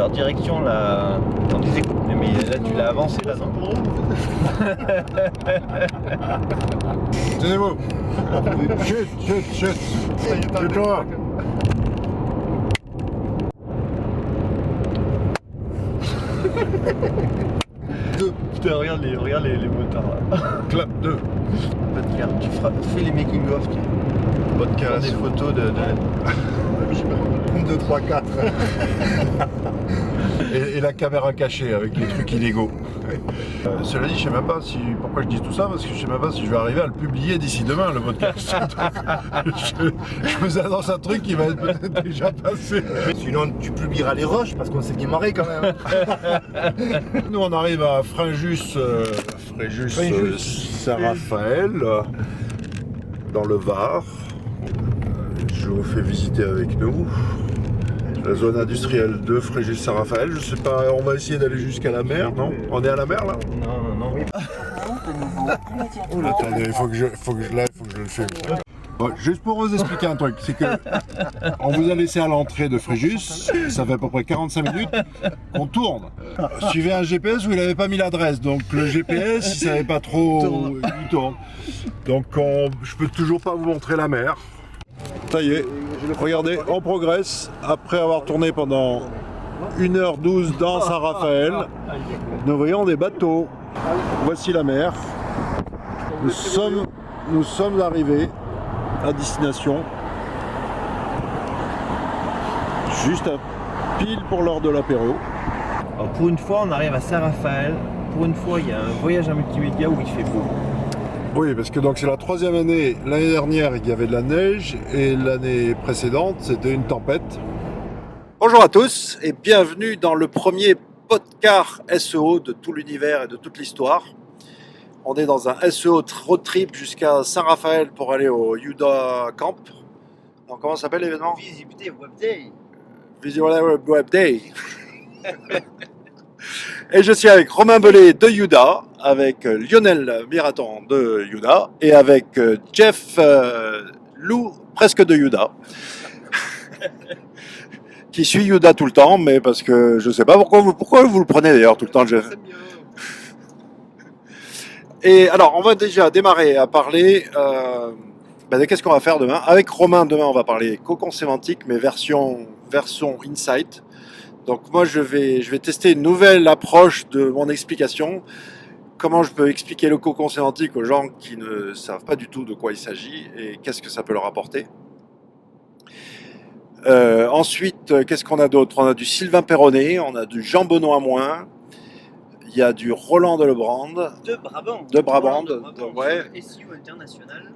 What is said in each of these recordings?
alors direction là. On disait mais là tu l'as avancé là non? Tenez-vous. Chut. Tais-toi. Deux. Putain regarde les motards là. Clap 2. Podcast, fais les making of tiens. Podcast. Des photos de... 1, 2, 3, 4. Et la caméra cachée avec les trucs illégaux. Cela dit, je sais même pas pourquoi je dis tout ça, parce que je sais même pas si je vais arriver à le publier d'ici demain, le podcast. je vous annonce un truc qui va être peut-être déjà passé. Sinon, tu publieras les roches parce qu'on s'est bien marré quand même. Nous, on arrive à Fréjus Saint-Raphaël, dans le Var. Je vous fais visiter avec nous la zone industrielle de Fréjus-Saint-Raphaël. Je sais pas, on va essayer d'aller jusqu'à la mer, non? On est à la mer là? Non. Oh, attendez, il faut que je le filme. Bon, juste pour vous expliquer un truc, c'est que on vous a laissé à l'entrée de Fréjus, ça fait à peu près 45 minutes qu'on tourne. Suivez un GPS où il n'avait pas mis l'adresse, donc le GPS il savait pas trop, il tourne. Donc je peux toujours pas vous montrer la mer. Ça y est, regardez, on progresse après avoir tourné pendant 1h12 dans Saint-Raphaël. Nous voyons des bateaux. Voici la mer. Nous sommes arrivés à destination. Juste pile pour l'heure de l'apéro. Alors pour une fois on arrive à Saint-Raphaël. Pour une fois il y a un voyage en multimédia où il fait beau. Oui, parce que donc c'est la 3e année. L'année dernière, il y avait de la neige et l'année précédente, c'était une tempête. Bonjour à tous et bienvenue dans le premier podcast SEO de tout l'univers et de toute l'histoire. On est dans un SEO road trip jusqu'à Saint-Raphaël pour aller au Yuda Camp. Donc, comment s'appelle l'événement? Visibilité Web Day. Visual Web Day. Et je suis avec Romain Bellet de Yuda, avec Lionel Miraton de Yuda et avec Jeff Lou, presque de Yuda, qui suit Yuda tout le temps, mais parce que je sais pas pourquoi vous le prenez d'ailleurs tout le temps, Jeff. Et alors, on va déjà démarrer à parler de qu'est-ce qu'on va faire demain. Avec Romain, demain, on va parler cocon sémantique, mais version Insight. Donc moi, je vais tester une nouvelle approche de mon explication. Comment je peux expliquer le cocon sémantique aux gens qui ne savent pas du tout de quoi il s'agit et qu'est-ce que ça peut leur apporter. Ensuite, qu'est-ce qu'on a d'autre? On a du Sylvain Perronnet, on a du Jean-Benoît Moins, il y a du Roland Delebrand. De Brabant. Ouais. SEO international.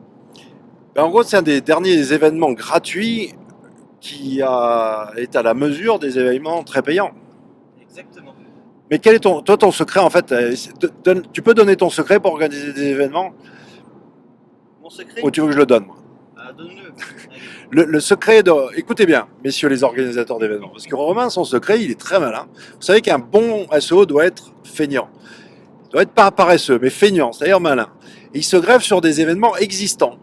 En gros, c'est un des derniers événements gratuits qui est à la mesure des événements très payants. Exactement. Mais quel est ton secret en fait? Tu peux donner ton secret pour organiser des événements? Mon secret? Ou tu veux que je le donne moi? Donne-le. Le secret écoutez bien, messieurs les organisateurs d'événements, parce que Romain, son secret, il est très malin. Vous savez qu'un bon SEO doit être feignant. Il doit être pas paresseux, mais feignant, c'est-à-dire malin. Et il se greffe sur des événements existants.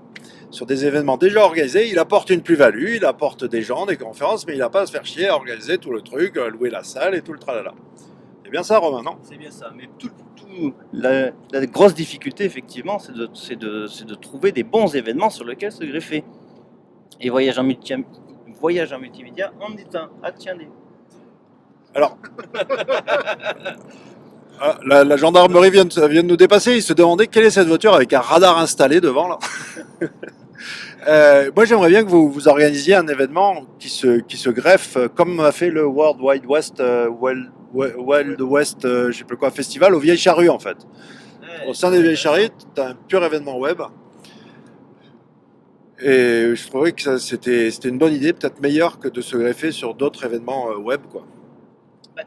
Sur des événements déjà organisés, il apporte une plus-value, il apporte des gens, des conférences, mais il n'a pas à se faire chier à organiser tout le truc, à louer la salle et tout le tralala. C'est bien ça, Romain, non? C'est bien ça, mais la grosse difficulté, effectivement, c'est de trouver des bons événements sur lesquels se greffer. Et voyage en multimédia en est un. Attendez. Alors, la gendarmerie vient de nous dépasser, ils se demandaient quelle est cette voiture avec un radar installé devant, là. Moi, j'aimerais bien que vous organisiez un événement qui se greffe, comme a fait le World Wide West, Wild West, je sais plus quoi, festival aux Vieilles Charrues, en fait. Au sein des Vieilles Charrues, tu as un pur événement web. Et je trouvais que c'était une bonne idée, peut-être meilleure que de se greffer sur d'autres événements web, quoi.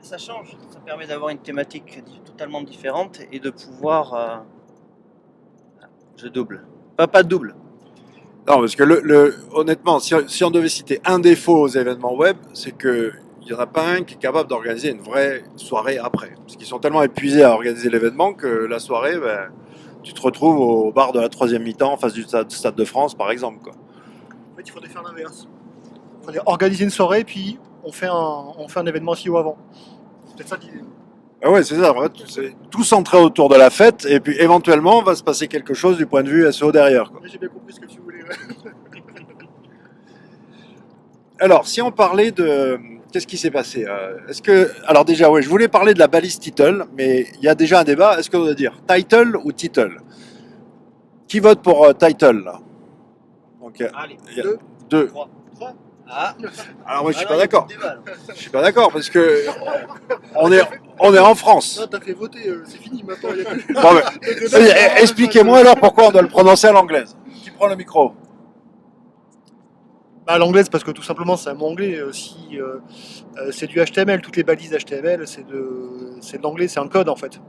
Ça change, ça permet d'avoir une thématique totalement différente et de pouvoir... Je double. Pas double. Non, parce que honnêtement, si on devait citer un défaut aux événements web, c'est qu'il n'y en a pas un qui est capable d'organiser une vraie soirée après. Parce qu'ils sont tellement épuisés à organiser l'événement que la soirée, tu te retrouves au bar de la 3e mi-temps en face du Stade de France, par exemple, quoi. En fait, il faudrait faire l'inverse. Il faudrait organiser une soirée, puis on fait un événement SEO avant. C'est peut-être ça l'idée. Ah ouais, c'est ça. En fait, c'est tout centré autour de la fête, et puis éventuellement, va se passer quelque chose du point de vue SEO derrière, quoi. Mais j'ai bien compris ce que tu voulais. Ouais. Alors, si on parlait de... Qu'est-ce qui s'est passé Est-ce que... Alors déjà, ouais, je voulais parler de la balise title, mais il y a déjà un débat. Est-ce qu'on doit dire title ou title? Qui vote pour title, là? Donc, Allez, il y a Deux. deux. 3. Ah, Alors moi, je suis ah pas non, il y a d'accord. plus de débat, là. Je suis pas d'accord, parce que on est en France. Non, t'as fait voter, c'est fini maintenant. Il y a plus... Bon, mais, expliquez-moi alors pourquoi on doit le prononcer à l'anglaise. Qui prend le micro? Bah, à l'anglaise, parce que tout simplement c'est un mot anglais. Si c'est du HTML, toutes les balises HTML, c'est de l'anglais, c'est un code en fait.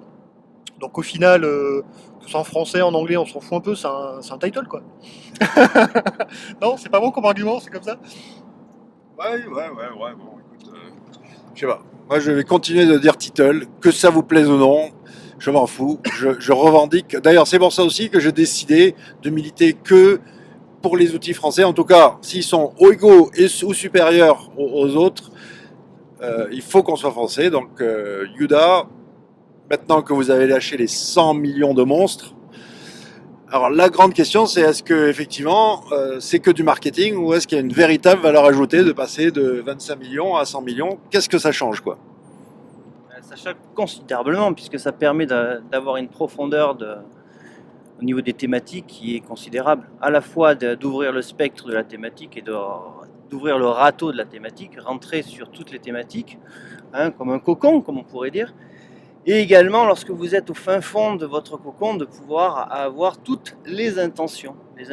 Donc au final, que ce soit en français, en anglais, on s'en fout un peu, c'est un title quoi. Non, c'est pas bon comme argument, c'est comme ça. Ouais, bon, écoute, je sais pas. Moi, je vais continuer de dire title, que ça vous plaise ou non, je m'en fous. Je revendique. D'ailleurs, c'est pour ça aussi que j'ai décidé de militer que pour les outils français. En tout cas, s'ils sont égaux ou supérieurs aux autres, il faut qu'on soit français. Donc, Yuda, maintenant que vous avez lâché les 100 millions de monstres, alors la grande question, c'est est-ce que effectivement c'est que du marketing ou est-ce qu'il y a une véritable valeur ajoutée de passer de 25 millions à 100 millions? Qu'est-ce que ça change, quoi? Ça change considérablement puisque ça permet d'avoir une profondeur au niveau des thématiques qui est considérable. À la fois d'ouvrir le spectre de la thématique et d'ouvrir le râteau de la thématique, rentrer sur toutes les thématiques, hein, comme un cocon, comme on pourrait dire. Et également, lorsque vous êtes au fin fond de votre cocon, de pouvoir avoir toutes les intentions des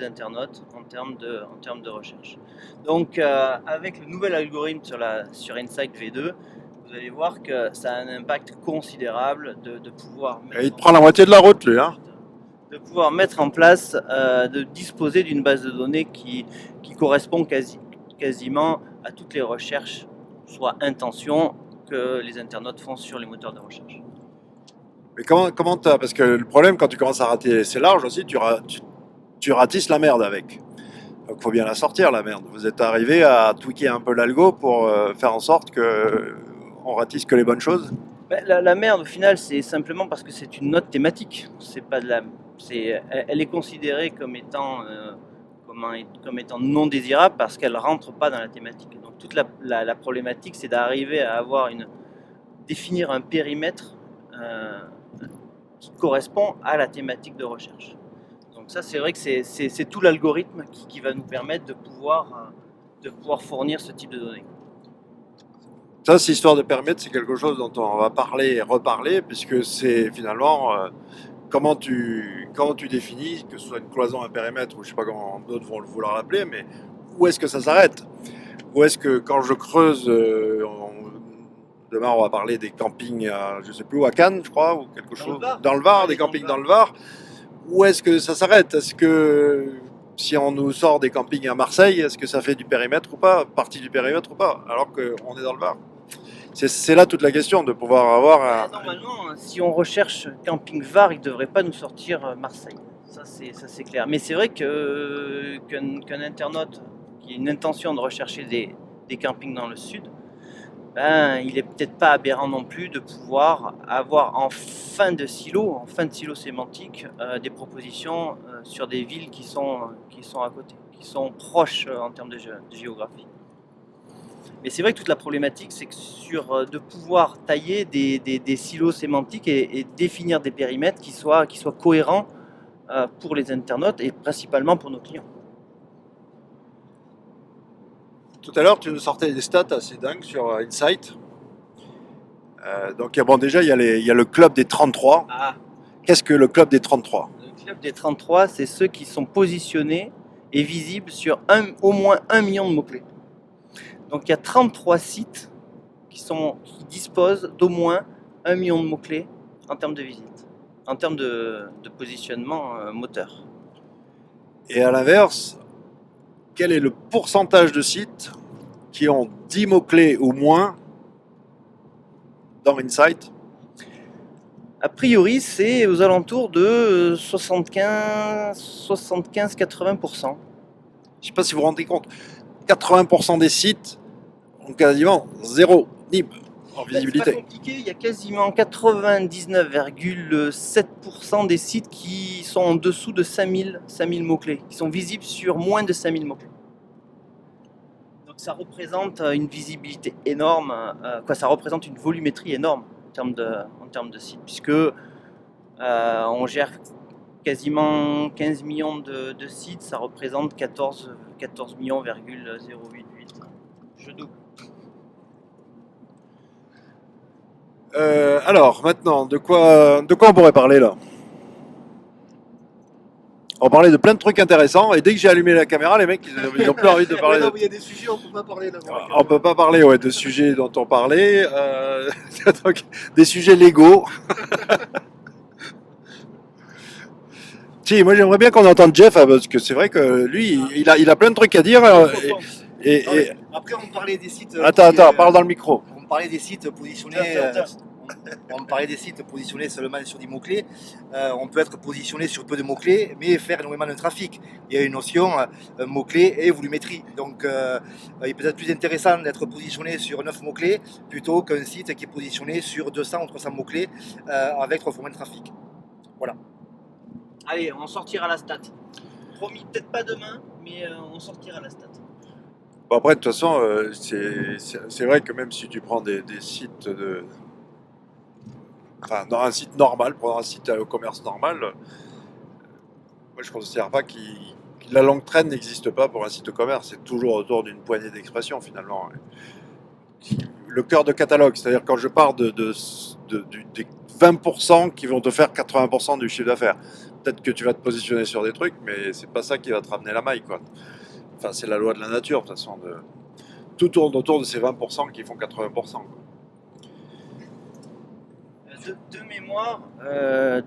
internautes en termes de recherche. Donc, avec le nouvel algorithme sur Insight V2, vous allez voir que ça a un impact considérable de pouvoir mettre... Et il te prend la moitié de la route, lui, hein? De pouvoir mettre en place, de disposer d'une base de données qui correspond quasiment à toutes les recherches, soit intentions, que les internautes font sur les moteurs de recherche. Mais comment t'as... Parce que le problème, quand tu commences à rater, c'est large aussi, tu ratisses la merde avec. Donc il faut bien la sortir, la merde. Vous êtes arrivé à tweaker un peu l'algo pour faire en sorte que on ratisse que les bonnes choses? La merde, au final, c'est simplement parce que c'est une note thématique. C'est pas de la... elle est considérée comme étant non désirable parce qu'elle ne rentre pas dans la thématique. Donc toute la problématique, c'est d'arriver à définir un périmètre qui correspond à la thématique de recherche. Donc ça, c'est vrai que c'est tout l'algorithme qui va nous permettre de pouvoir fournir ce type de données. Ça, cette histoire de périmètre, c'est quelque chose dont on va parler et reparler, puisque c'est finalement comment tu définis, que ce soit une cloison, un périmètre, ou je ne sais pas comment d'autres vont vouloir l'appeler, mais où est-ce que ça s'arrête? Où est-ce que quand je creuse, demain on va parler des campings, je ne sais plus où, à Cannes, je crois, ou quelque chose, dans le Var, des campings dans le Var, où est-ce que ça s'arrête? Est-ce que si on nous sort des campings à Marseille, est-ce que ça fait du périmètre ou pas, partie du périmètre ou pas, alors qu'on est dans le Var? C'est là toute la question, de pouvoir avoir Normalement, si on recherche camping Var, il ne devrait pas nous sortir Marseille. Ça, c'est clair. Mais c'est vrai qu'un internaute qui a une intention de rechercher des campings dans le sud, il n'est peut-être pas aberrant non plus de pouvoir avoir en fin de silo sémantique, des propositions sur des villes qui sont à côté, qui sont proches en termes de géographie. Mais c'est vrai que toute la problématique, c'est que de pouvoir tailler des silos sémantiques et définir des périmètres qui soient cohérents pour les internautes et principalement pour nos clients. Tout à l'heure, tu nous sortais des stats assez dingues sur Insight. Donc, bon, déjà, il y a le club des 33. Ah. Qu'est-ce que le club des 33? Le club des 33, c'est ceux qui sont positionnés et visibles sur au moins 1 million de mots-clés. Donc, il y a 33 sites qui disposent d'au moins 1 million de mots-clés en termes de visite, en termes de positionnement moteur. Et à l'inverse, quel est le pourcentage de sites qui ont 10 mots-clés ou moins dans Insight? A priori, c'est aux alentours de 75-80%. Je ne sais pas si vous vous rendez compte, 80% des sites ont quasiment zéro NIB en C'est pas visibilité. compliqué, il y a quasiment 99,7% des sites qui sont en dessous de 5000 mots-clés, qui sont visibles sur moins de 5000 mots-clés. Donc ça représente une visibilité énorme, ça représente une volumétrie énorme en termes de sites, puisque on gère quasiment 15 millions de sites, ça représente 14 millions,088. Je double. Alors, maintenant, de quoi on pourrait parler là? On parlait de plein de trucs intéressants et dès que j'ai allumé la caméra, les mecs, ils ont plus envie de parler. Il y a des sujets, on peut pas parler là. On peut pas parler de sujets dont on parlait, donc, des sujets légaux. Si, moi j'aimerais bien qu'on entende Jeff parce que c'est vrai que lui, il a plein de trucs à dire. Et Après, on parlait des sites. attends, parle dans le micro. On parlait des sites positionnés. On parlait des sites positionnés seulement sur des mots-clés. On peut être positionné sur peu de mots-clés, mais faire énormément de trafic. Il y a une notion mots-clés et volumétrie. Donc, il est peut-être plus intéressant d'être positionné sur 9 mots-clés plutôt qu'un site qui est positionné sur 200 ou 300 mots-clés avec 3 fois moins de trafic. Voilà. Allez, on sortira la stat. Promis, peut-être pas demain, mais on sortira la stat. Bon, après, de toute façon, c'est vrai que même si tu prends des sites de. Enfin, dans un site normal, pour un site au commerce normal, moi je ne considère pas que la longue traîne n'existe pas pour un site de commerce. C'est toujours autour d'une poignée d'expressions finalement. Le cœur de catalogue, c'est-à-dire quand je pars des 20% qui vont te faire 80% du chiffre d'affaires. Peut-être que tu vas te positionner sur des trucs, mais c'est pas ça qui va te ramener la maille, quoi. Enfin, c'est la loi de la nature, de toute façon. Tout tourne autour de ces 20% qui font 80%. Quoi.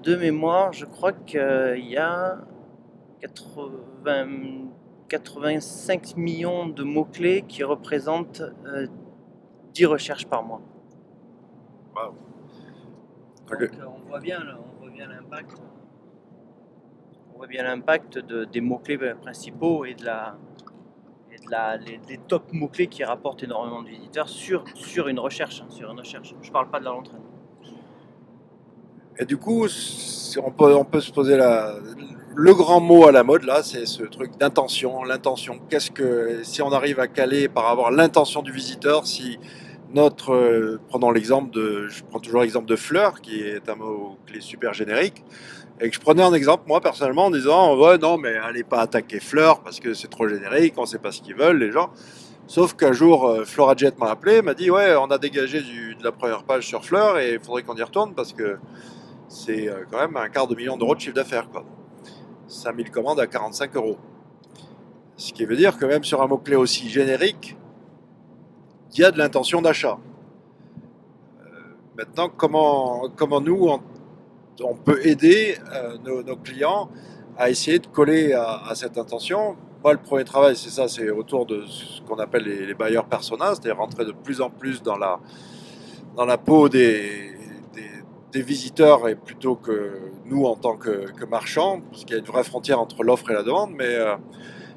De mémoire, je crois qu'il y a 85 millions de mots-clés qui représentent 10 recherches par mois. Wow. Donc on voit bien l'impact. On voit bien l'impact des mots-clés principaux et des top mots-clés qui rapportent énormément de visiteurs sur une recherche. Je parle pas de la longue traîne. Et du coup, on peut se poser le grand mot à la mode là, c'est ce truc d'intention. L'intention, si on arrive à caler par rapport à l'intention du visiteur, si prenons je prends toujours l'exemple de fleur, qui est un mot clé super générique, et que je prenais un exemple moi personnellement en disant ouais non mais allez pas attaquer fleur parce que c'est trop générique, on sait pas ce qu'ils veulent les gens. Sauf qu'un jour, Florajet m'a appelé, m'a dit ouais on a dégagé de la première page sur fleur et il faudrait qu'on y retourne parce que c'est quand même un quart de million d'euros de chiffre d'affaires, quoi. 5000 commandes à 45 €. Ce qui veut dire que même sur un mot-clé aussi générique, il y a de l'intention d'achat. Maintenant, comment nous, on peut aider nos clients à essayer de coller à cette intention. Moi, le premier travail, c'est autour de ce qu'on appelle les buyers personas, c'est-à-dire rentrer de plus en plus dans la peau des visiteurs et plutôt que nous en tant que marchands, parce qu'il y a une vraie frontière entre l'offre et la demande. Mais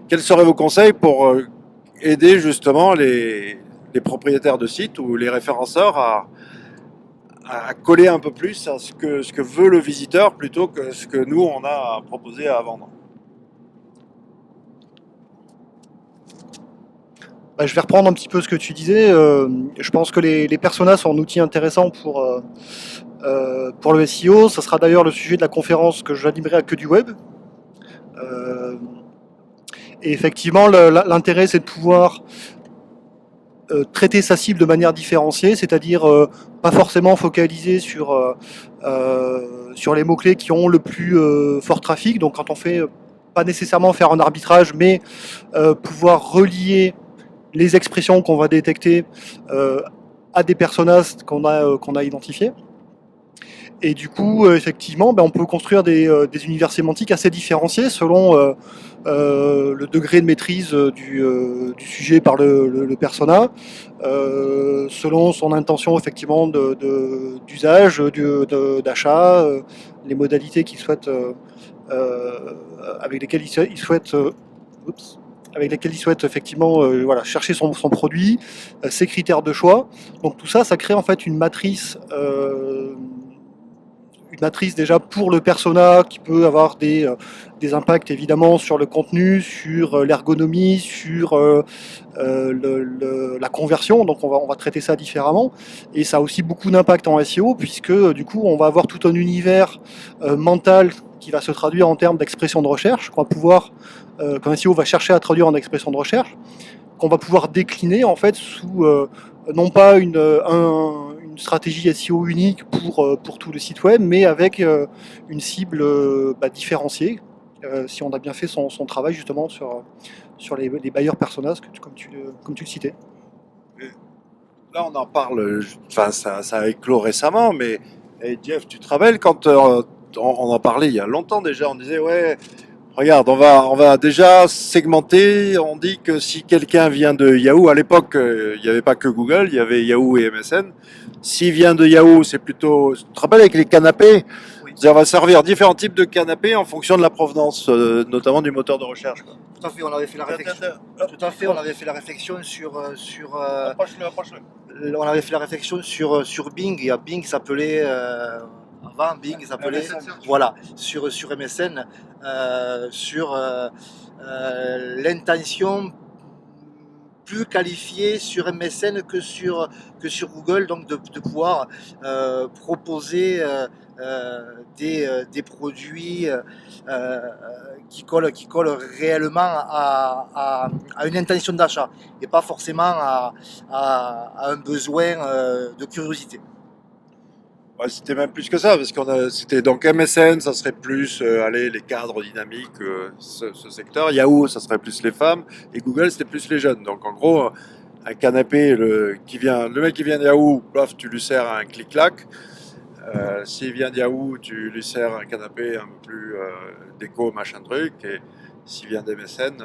quels seraient vos conseils pour aider justement les propriétaires de sites ou les référenceurs à coller un peu plus à ce que veut le visiteur plutôt que ce que nous on a à proposer à vendre? Je vais reprendre un petit peu ce que tu disais. Je pense que les personas sont un outil intéressant pour le SEO. Ça sera d'ailleurs le sujet de la conférence que j'animerai à Que du Web. Et effectivement, l'intérêt, c'est de pouvoir traiter sa cible de manière différenciée, c'est-à-dire pas forcément focaliser sur les mots-clés qui ont le plus fort trafic. Donc quand on fait, pas nécessairement faire un arbitrage, mais pouvoir relier les expressions qu'on va détecter à des personas qu'on a identifiés. Et du coup, effectivement, on peut construire des univers sémantiques assez différenciés selon le degré de maîtrise du sujet par le persona, selon son intention effectivement d'usage, d'achat, les modalités qu'il souhaite, avec lesquelles il souhaite avec lesquels il souhaite effectivement voilà, chercher son produit, ses critères de choix. Donc tout ça, ça crée en fait une matrice déjà pour le persona qui peut avoir des impacts évidemment sur le contenu, sur l'ergonomie, sur la conversion. Donc on va traiter ça différemment. Et ça a aussi beaucoup d'impact en SEO puisque du coup on va avoir tout un univers mental qui va se traduire en termes d'expression de recherche, qu'on va pouvoir, qu'un SEO va chercher à traduire en expression de recherche, qu'on va pouvoir décliner en fait sous non pas une stratégie SEO unique pour tout le site web, mais avec une cible différenciée, si on a bien fait son travail justement sur les buyers personas, comme tu le citais. Là, on en parle, enfin, ça a éclos récemment, mais Jeff, tu te rappelles quand on en parlait il y a longtemps déjà, on disait, ouais, regarde, on va déjà segmenter. On dit que si quelqu'un vient de Yahoo, à l'époque, il n'y avait pas que Google, il y avait Yahoo et MSN. S'il vient de Yahoo, c'est plutôt. Tu te rappelles avec les canapés? Oui. On va servir différents types de canapés en fonction de la provenance, notamment du moteur de recherche, quoi. Tout à fait, on avait fait la réflexion. Tout à fait, on avait fait la réflexion sur Approche-le. on avait fait la réflexion sur Bing. Et à Bing s'appelait avant Bing s'appelait voilà sur MSN sur l'intention plus qualifiée sur MSN que sur Google, donc de pouvoir proposer des produits qui collent réellement à une intention d'achat et pas forcément à un besoin de curiosité. Ouais, c'était même plus que ça, parce c'était donc MSN, ça serait plus les cadres dynamiques, ce secteur. Yahoo, ça serait plus les femmes, et Google, c'était plus les jeunes. Donc en gros, un canapé, le mec qui vient de Yahoo, paf, tu lui sers un clic-clac. S'il vient de Yahoo, tu lui sers un canapé un peu plus déco, machin truc, et s'il vient d'MSN,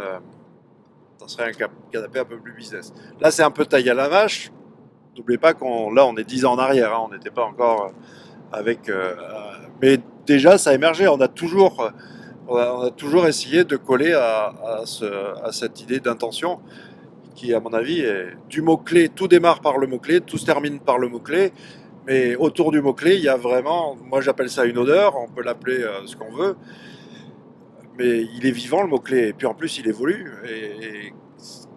ça serait un canapé un peu plus business. Là, c'est un peu taille à la vache. N'oubliez pas on est 10 ans en arrière, hein, on n'était pas encore avec. Mais déjà, ça a émergé. On a toujours essayé de coller à cette idée d'intention qui, à mon avis, est du mot-clé. Tout démarre par le mot-clé, tout se termine par le mot-clé. Mais autour du mot-clé, il y a vraiment, moi j'appelle ça une odeur, on peut l'appeler ce qu'on veut. Mais il est vivant, le mot-clé. Et puis en plus, il évolue. Et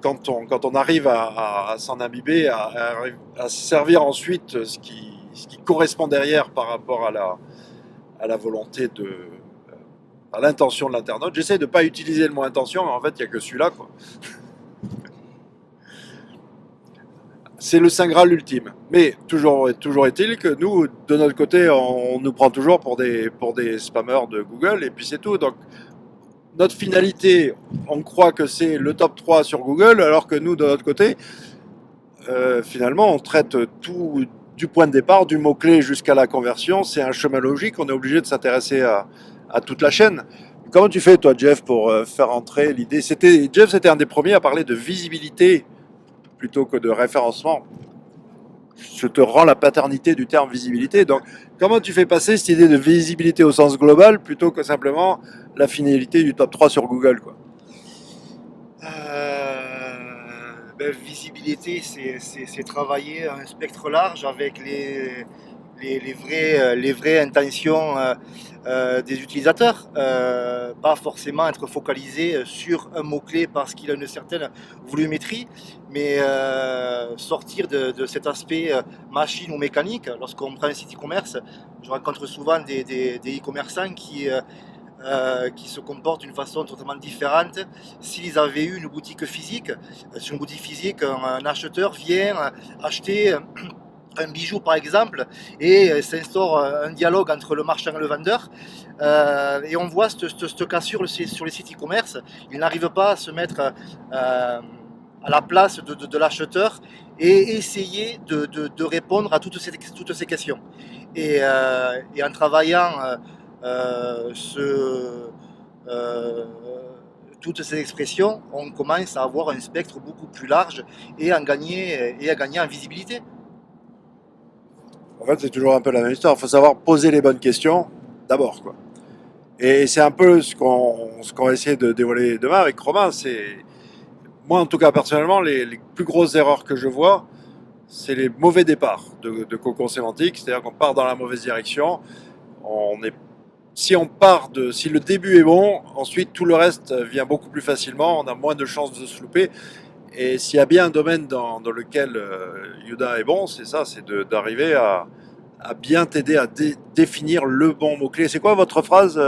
quand on arrive à s'en imbiber, à servir ensuite ce qui correspond derrière par rapport à la volonté à l'intention de l'internaute. J'essaie de ne pas utiliser le mot intention, mais en fait, il n'y a que celui-là, quoi. C'est le Saint Graal ultime. Mais toujours est-il que nous, de notre côté, on nous prend toujours pour des spammers de Google, et puis c'est tout. Donc, notre finalité, on croit que c'est le top 3 sur Google, alors que nous, de notre côté, finalement, on traite tout du point de départ, du mot-clé jusqu'à la conversion. C'est un chemin logique, on est obligé de s'intéresser à toute la chaîne. Comment tu fais, toi, Jeff, pour faire entrer l'idée? Jeff, c'était un des premiers à parler de visibilité plutôt que de référencement. Je te rends la paternité du terme visibilité. Donc, comment tu fais passer cette idée de visibilité au sens global plutôt que simplement la finalité du top 3 sur Google, quoi? Visibilité, c'est travailler un spectre large avec les vraies intentions des utilisateurs, pas forcément être focalisé sur un mot-clé parce qu'il a une certaine volumétrie, mais sortir de cet aspect machine ou mécanique. Lorsqu'on prend un site e-commerce, je rencontre souvent des e-commerçants qui se comportent d'une façon totalement différente s'ils avaient eu une boutique physique. Sur une boutique physique, un acheteur vient acheter un bijou par exemple et s'instaure un dialogue entre le marchand et le vendeur et on voit ce cas sur les sites e-commerce, ils n'arrivent pas à se mettre à la place de l'acheteur et essayer de répondre à toutes ces questions et en travaillant toutes ces expressions, on commence à avoir un spectre beaucoup plus large et à gagner en visibilité. En fait, c'est toujours un peu la même histoire. Il faut savoir poser les bonnes questions d'abord, quoi. Et c'est un peu ce qu'on va essayer de dévoiler demain avec Romain. moi en tout cas personnellement, les plus grosses erreurs que je vois, c'est les mauvais départs de cocon sémantique, c'est-à-dire qu'on part dans la mauvaise direction. Si le début est bon, ensuite tout le reste vient beaucoup plus facilement, on a moins de chances de se louper. Et s'il y a bien un domaine dans lequel Yuda est bon, c'est ça, c'est d'arriver à bien t'aider à définir le bon mot-clé. C'est quoi votre phrase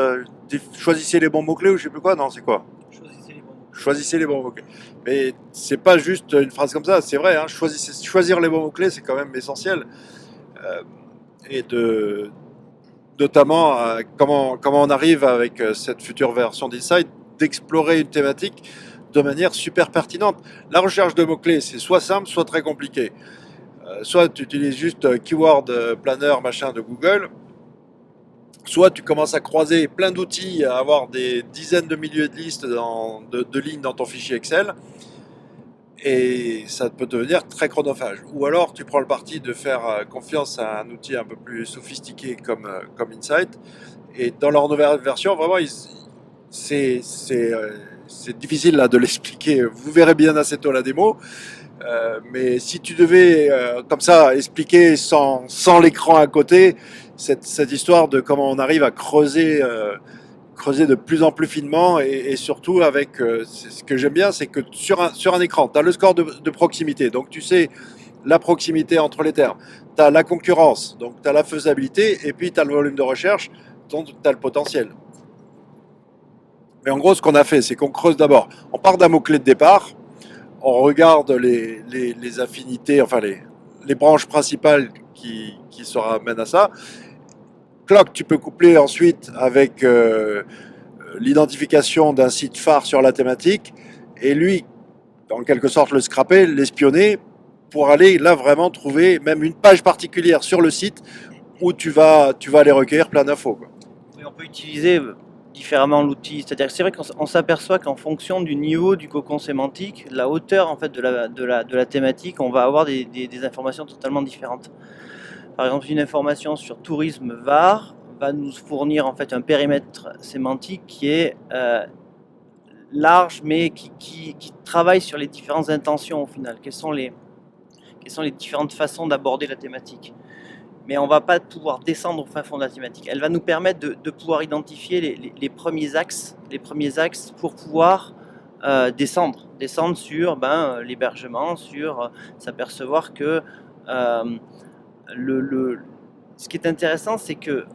choisissez les bons mots-clés ou je sais plus quoi? Non, c'est quoi? Choisissez les bons mots. Choisissez les bons mots-clés. Mais c'est pas juste une phrase comme ça, c'est vrai, hein, choisir les bons mots-clés, c'est quand même essentiel. Et notamment, comment on arrive avec cette future version d'Insight, d'explorer une thématique de manière super pertinente. La recherche de mots-clés, c'est soit simple, soit très compliqué. Soit tu utilises juste Keyword Planner, machin de Google, soit tu commences à croiser plein d'outils, à avoir des dizaines de milliers de listes de lignes dans ton fichier Excel, et ça peut devenir très chronophage. Ou alors tu prends le parti de faire confiance à un outil un peu plus sophistiqué comme Insight, et dans leur nouvelle version, vraiment, c'est difficile là, de l'expliquer. Vous verrez bien assez tôt la démo. Mais si tu devais, comme ça, expliquer sans l'écran à côté, cette histoire de comment on arrive à creuser de plus en plus finement et surtout avec, ce que j'aime bien, c'est que sur un écran, tu as le score de proximité, donc tu sais la proximité entre les termes, tu as la concurrence, donc tu as la faisabilité, et puis tu as le volume de recherche, donc tu as le potentiel. Mais en gros, ce qu'on a fait, c'est qu'on creuse d'abord, on part d'un mot-clé de départ, on regarde les affinités, enfin les branches principales qui se ramènent à ça. Clock, tu peux coupler ensuite avec l'identification d'un site phare sur la thématique et lui, en quelque sorte, le scraper, l'espionner pour aller là vraiment trouver même une page particulière sur le site où tu vas aller recueillir plein d'infos, quoi. Oui, on peut utiliser différemment l'outil. C'est-à-dire que c'est vrai qu'on s'aperçoit qu'en fonction du niveau du cocon sémantique, la hauteur en fait de la thématique, on va avoir des informations totalement différentes. Par exemple, une information sur tourisme Var va nous fournir en fait un périmètre sémantique qui est large, mais qui travaille sur les différentes intentions au final. Quelles sont les différentes façons d'aborder la thématique. Mais on ne va pas pouvoir descendre au fin fond de la thématique. Elle va nous permettre de pouvoir identifier les premiers axes pour pouvoir descendre sur l'hébergement, sur s'apercevoir que ce qui est intéressant, c'est que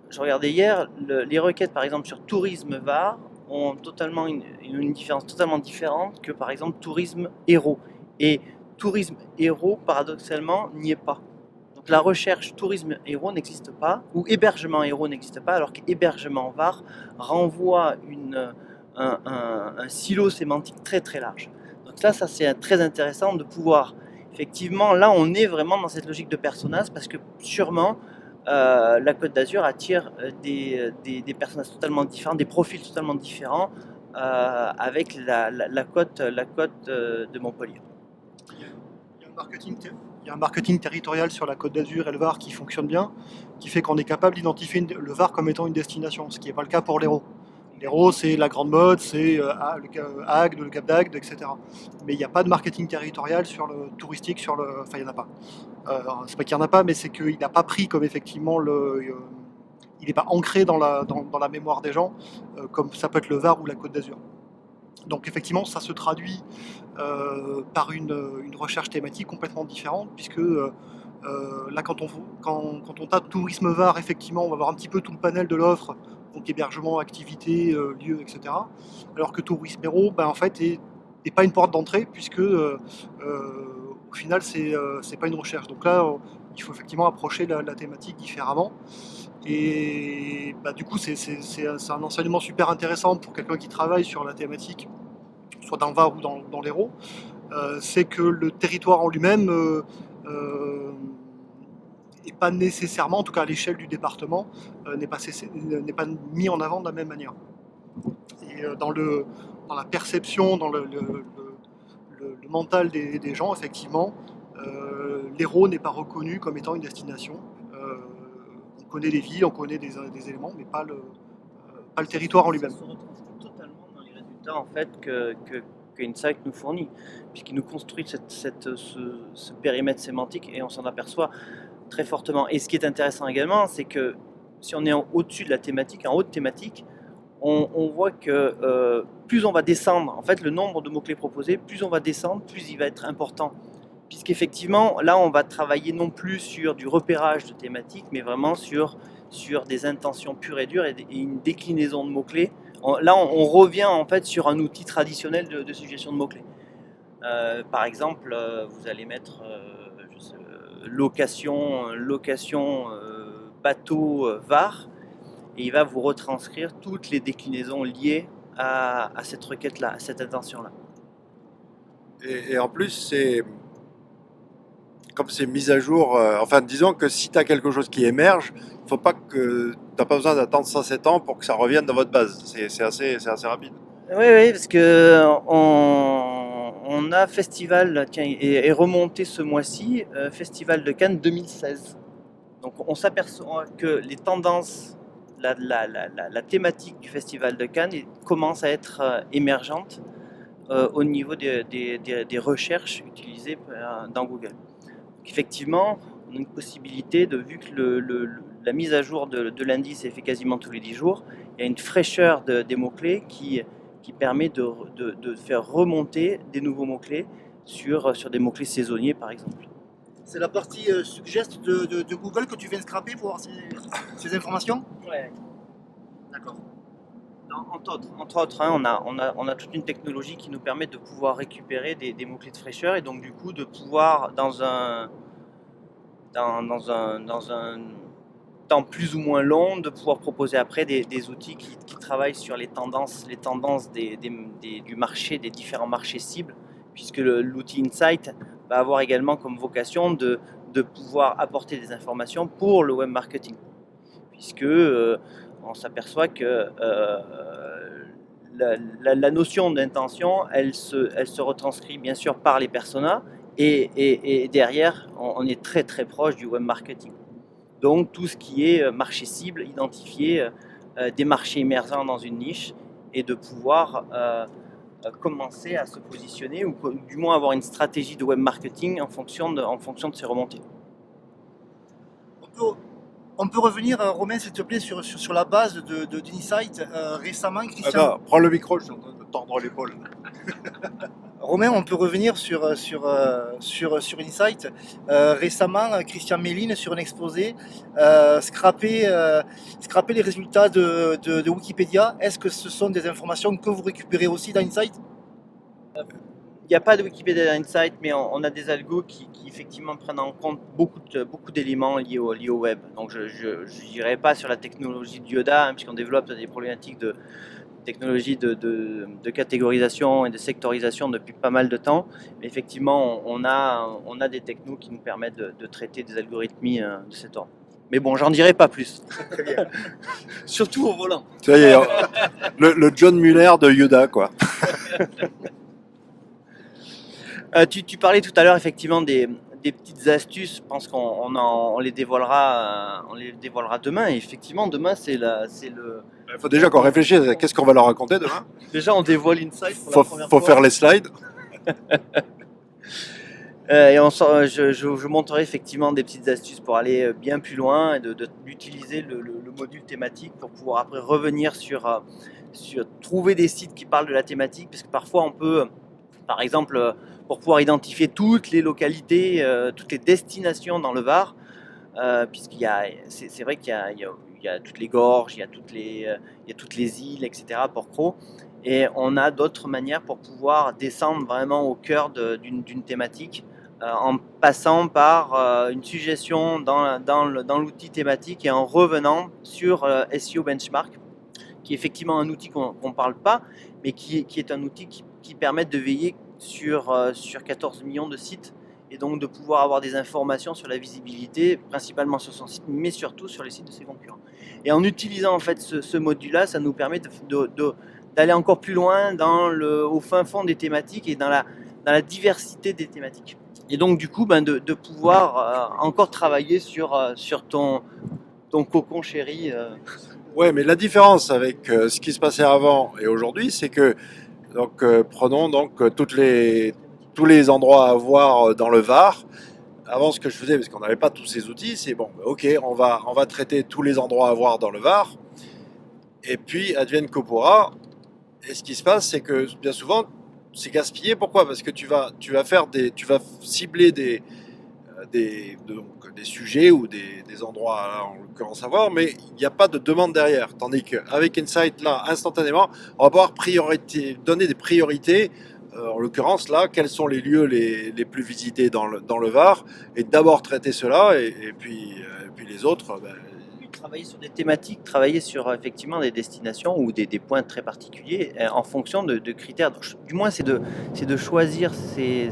je regardais hier, les requêtes par exemple sur tourisme Var ont totalement une différence totalement différente que par exemple tourisme héros. Et tourisme héros, paradoxalement, n'y est pas. Donc la recherche tourisme héros n'existe pas, ou hébergement héros n'existe pas, alors qu'hébergement Var renvoie un silo sémantique très très large. Donc là, ça c'est très intéressant de pouvoir, effectivement, là on est vraiment dans cette logique de personas, parce que sûrement la Côte d'Azur attire des personnages totalement différents, des profils totalement différents avec la côte de Montpellier. Il y a un marketing territorial sur la Côte d'Azur et le Var qui fonctionne bien, qui fait qu'on est capable d'identifier le Var comme étant une destination, ce qui n'est pas le cas pour l'Hérault. L'Hérault, c'est la Grande Motte, c'est Agde, le Cap d'Agde, etc. Mais il n'y a pas de marketing territorial sur le touristique, enfin il n'y en a pas. C'est pas qu'il n'y en a pas, mais c'est qu'il n'a pas pris comme effectivement il n'est pas ancré dans la mémoire des gens, comme ça peut être le Var ou la Côte d'Azur. Donc effectivement, ça se traduit par une recherche thématique complètement différente, puisque là, quand on tape tourisme Var, effectivement, on va voir un petit peu tout le panel de l'offre, donc hébergement, activité, lieux, etc. Alors que tourisme héros, en fait, n'est pas une porte d'entrée, puisque au final, c'est pas une recherche. Donc là, il faut effectivement approcher la thématique différemment. Et du coup, c'est un enseignement super intéressant pour quelqu'un qui travaille sur la thématique, soit dans le Var ou dans l'Hérault. C'est que le territoire en lui-même n'est pas nécessairement, en tout cas à l'échelle du département, n'est pas mis en avant de la même manière. Et dans la perception, dans le mental des gens, effectivement, l'Hérault n'est pas reconnu comme étant une destination. On connaît les villes, on connaît des éléments, mais pas le territoire en lui-même. Ça se retranscrit totalement dans les résultats en fait, que qu'Insight nous fournit, puisqu'il nous construit ce périmètre sémantique et on s'en aperçoit très fortement. Et ce qui est intéressant également, c'est que si on est au-dessus de la thématique, en haute thématique, on voit que plus on va descendre, en fait le nombre de mots-clés proposés, plus on va descendre, plus il va être important. Puisqu'effectivement, là on va travailler non plus sur du repérage de thématiques, mais vraiment sur des intentions pures et dures et une déclinaison de mots-clés. Là on revient en fait sur un outil traditionnel de suggestion de mots-clés. Par exemple, vous allez mettre location bateau VAR, et il va vous retranscrire toutes les déclinaisons liées à cette requête-là, à cette intention-là. Et en plus, c'est comme c'est mis à jour, enfin disons que si tu as quelque chose qui émerge, il faut pas que tu n'as pas besoin d'attendre 107 ans pour que ça revienne dans votre base. C'est assez rapide. Oui, parce que on a festival, tiens, est remonté ce mois-ci, Festival de Cannes 2016. Donc on s'aperçoit que les tendances, la thématique du Festival de Cannes commence à être émergente au niveau des recherches utilisées dans Google. Donc, effectivement, on a une possibilité, vu que la mise à jour de l'indice est fait quasiment tous les 10 jours, il y a une fraîcheur des mots-clés qui permet de faire remonter des nouveaux mots-clés sur des mots-clés saisonniers par exemple. C'est la partie suggest de Google que tu viens de scraper pour avoir ces informations? Ouais. D'accord. Entre autres, hein, on a toute une technologie qui nous permet de pouvoir récupérer des mots-clés de fraîcheur et donc du coup de pouvoir dans un temps plus ou moins long, de pouvoir proposer après des outils qui travaillent sur les tendances du marché, des différents marchés cibles, puisque l'outil Insight va avoir également comme vocation de pouvoir apporter des informations pour le web marketing, puisque on s'aperçoit que la notion d'intention, elle se retranscrit bien sûr par les personas, et derrière, on est très très proche du web marketing. Donc tout ce qui est marché cible, identifier des marchés émergents dans une niche et de pouvoir commencer à se positionner ou du moins avoir une stratégie de web marketing en fonction de ces remontées. On peut revenir, Romain, s'il te plaît, sur la base d'Insight. Récemment, Christian... Attends, prends le micro, je suis en train de tordre l'épaule. Romain, on peut revenir sur Insight. Récemment, Christian Méline, sur un exposé, scraper les résultats de Wikipédia. Est-ce que ce sont des informations que vous récupérez aussi dans Insight? Il n'y a pas de Wikipédia Insight, mais on a des algos qui effectivement prennent en compte beaucoup d'éléments liés au web. Donc je n'irai pas sur la technologie de Yoda, hein, puisqu'on développe des problématiques de technologie de catégorisation et de sectorisation depuis pas mal de temps. Mais effectivement, on a des technos qui nous permettent de traiter des algorithmies de cet ordre. Mais bon, j'en dirai pas plus. Très bien. Surtout au volant. Ça y est, le John Muller de Yoda, quoi. Tu parlais tout à l'heure effectivement des petites astuces. Je pense qu'on les dévoilera demain. Et effectivement, demain c'est le. Il faut déjà qu'on réfléchisse à qu'est-ce qu'on va leur raconter demain. Déjà, on dévoile Insight pour la première Faut fois. faire les slides. Et je montrerai effectivement des petites astuces pour aller bien plus loin et d'utiliser le module thématique pour pouvoir après revenir sur trouver des sites qui parlent de la thématique, parce que parfois on peut, par exemple, pour pouvoir identifier toutes les localités, toutes les destinations dans le Var, c'est vrai qu'il y a toutes les gorges, il y a toutes les îles, etc. Port-Cros, et on a d'autres manières pour pouvoir descendre vraiment au cœur d'une thématique, en passant par une suggestion dans l'outil thématique et en revenant sur SEO Benchmark, qui est effectivement un outil qu'on ne parle pas, mais qui est un outil qui permet de veiller sur 14 millions de sites, et donc de pouvoir avoir des informations sur la visibilité, principalement sur son site, mais surtout sur les sites de ses concurrents. Et en utilisant en fait ce module-là, ça nous permet d'aller encore plus loin au fin fond des thématiques et dans la diversité des thématiques. Et donc du coup, de pouvoir encore travailler sur ton cocon chéri. Ouais, mais la différence avec ce qui se passait avant et aujourd'hui, c'est que Donc prenons donc tous les endroits à voir dans le Var. Avant, ce que je faisais, parce qu'on n'avait pas tous ces outils, c'est bon, ok, on va traiter tous les endroits à voir dans le Var. Et puis, advienne que pourra. Et ce qui se passe, c'est que bien souvent, c'est gaspillé. Pourquoi? Parce que tu vas cibler des sujets ou des endroits, là, en l'occurrence à voir, mais il n'y a pas de demande derrière. Tandis qu'avec Insight, là, instantanément, on va pouvoir donner des priorités. En l'occurrence, là, quels sont les lieux les plus visités dans le Var, et d'abord traiter cela, et puis les autres. Travailler sur des thématiques, travailler sur effectivement des destinations ou des points très particuliers en fonction de critères. Donc, du moins, c'est de choisir ces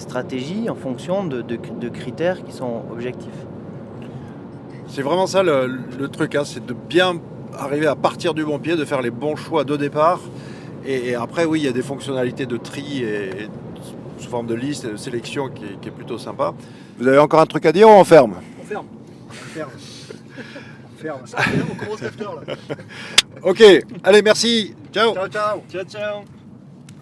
stratégies en fonction de critères qui sont objectifs. C'est vraiment ça le truc, hein, c'est de bien arriver à partir du bon pied, de faire les bons choix de départ. Et après, oui, il y a des fonctionnalités de tri et sous forme de liste et de sélection qui est plutôt sympa. Vous avez encore un truc à dire ou on ferme? On ferme. On ferme. On commence l'after là. Ok, allez, merci. Ciao. Ciao, ciao. Ciao, ciao.